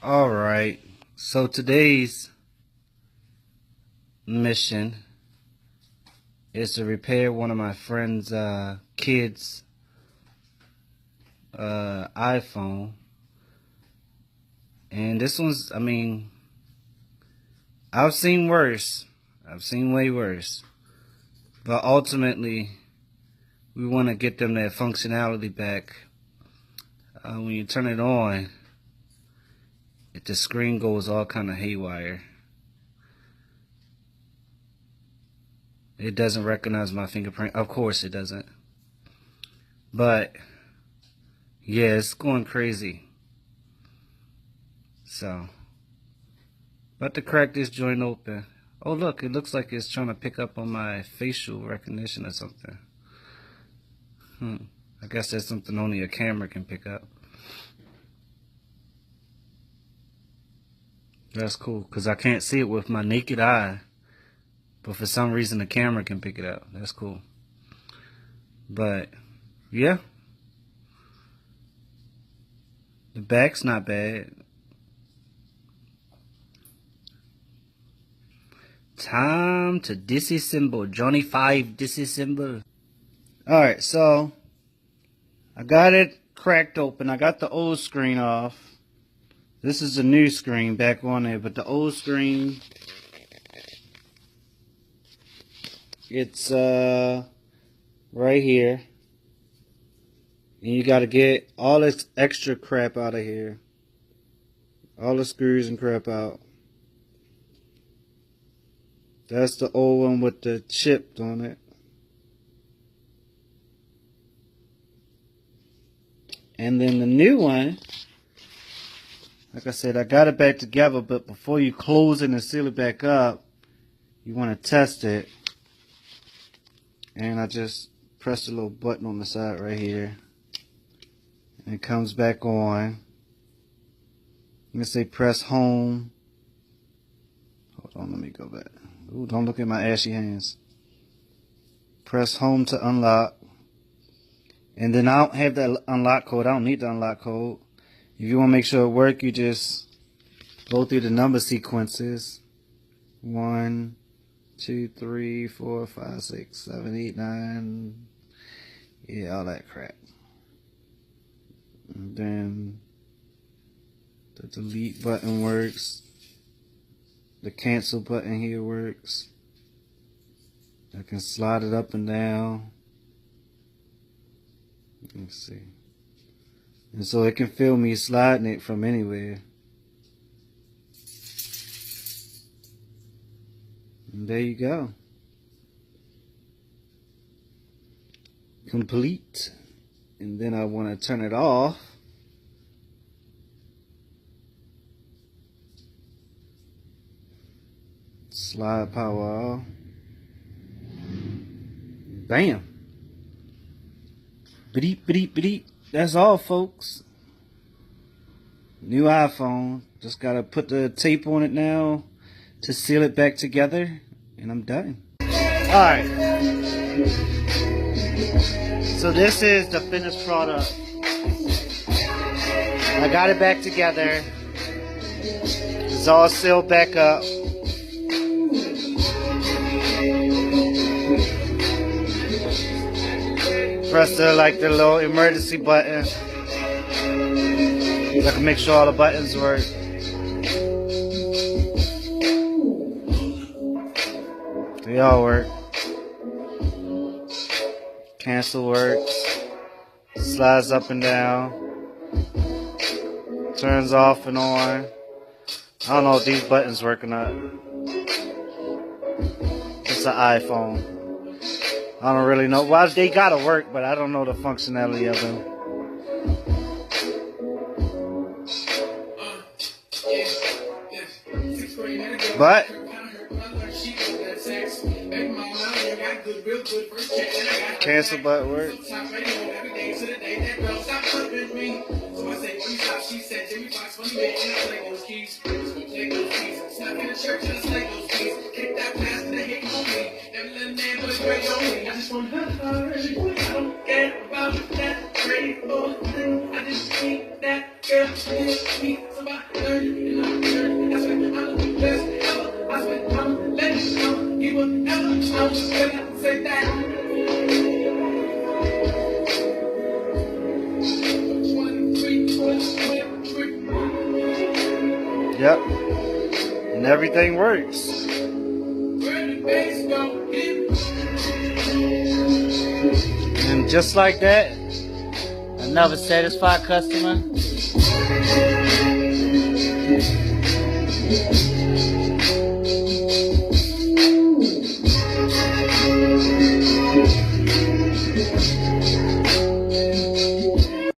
Alright, so today's mission is to repair one of my friend's kids' iPhone. And this one's, I've seen worse. I've seen way worse. But ultimately, we want to get them that functionality back. When you turn it on, the screen goes all kind of haywire. It doesn't recognize my fingerprint. Of course it doesn't. But yeah, it's going crazy. So, about to crack this joint open. Oh look, it looks like it's trying to pick up on my facial recognition or something. I guess that's something only a camera can pick up. That's cool, because I can't see it with my naked eye. But for some reason the camera can pick it up. That's cool. But, yeah. The back's not bad. Time to disassemble. Johnny 5 disassemble. Alright, so I got it cracked open. I got the old screen off. This is the new screen back on there, but the old screen, it's right here. And you gotta get all this extra crap out of here. All the screws and crap out. That's the old one with the chip on it. And then the new one, like I said, I got it back together, but before you close it and seal it back up, you want to test it. And I just press the little button on the side right here. And it comes back on. I'm going to say press home. Hold on, let me go back. Ooh, don't look at my ashy hands. Press home to unlock. And then I don't have that unlock code. I don't need the unlock code. If you want to make sure it works, you just go through the number sequences. 1, 2, 3, 4, 5, 6, 7, 8, 9. Yeah, all that crap. And then the delete button works. The cancel button here works. I can slide it up and down. Let's see. And so it can feel me sliding it from anywhere. And there you go. Complete. And then I want to turn it off. Slide power off. Bam. Beep, beep, beep. That's all, folks. New iPhone. Just gotta put the tape on it now to seal it back together, and I'm done. Alright. So this is the finished product. I got it back together. It's all sealed back up. Press the little emergency button. I can make sure all the buttons work. They all work. Cancel works. Slides up and down. Turns off and on. I don't know if these buttons work or not. It's an iPhone. I don't really know. Well, they gotta work, but I don't know the functionality of them. But cancel button works. I just want her heart. I don't care about that grateful thing. I just need that girl to hit me. Somebody everything works. And just like that, another satisfied customer.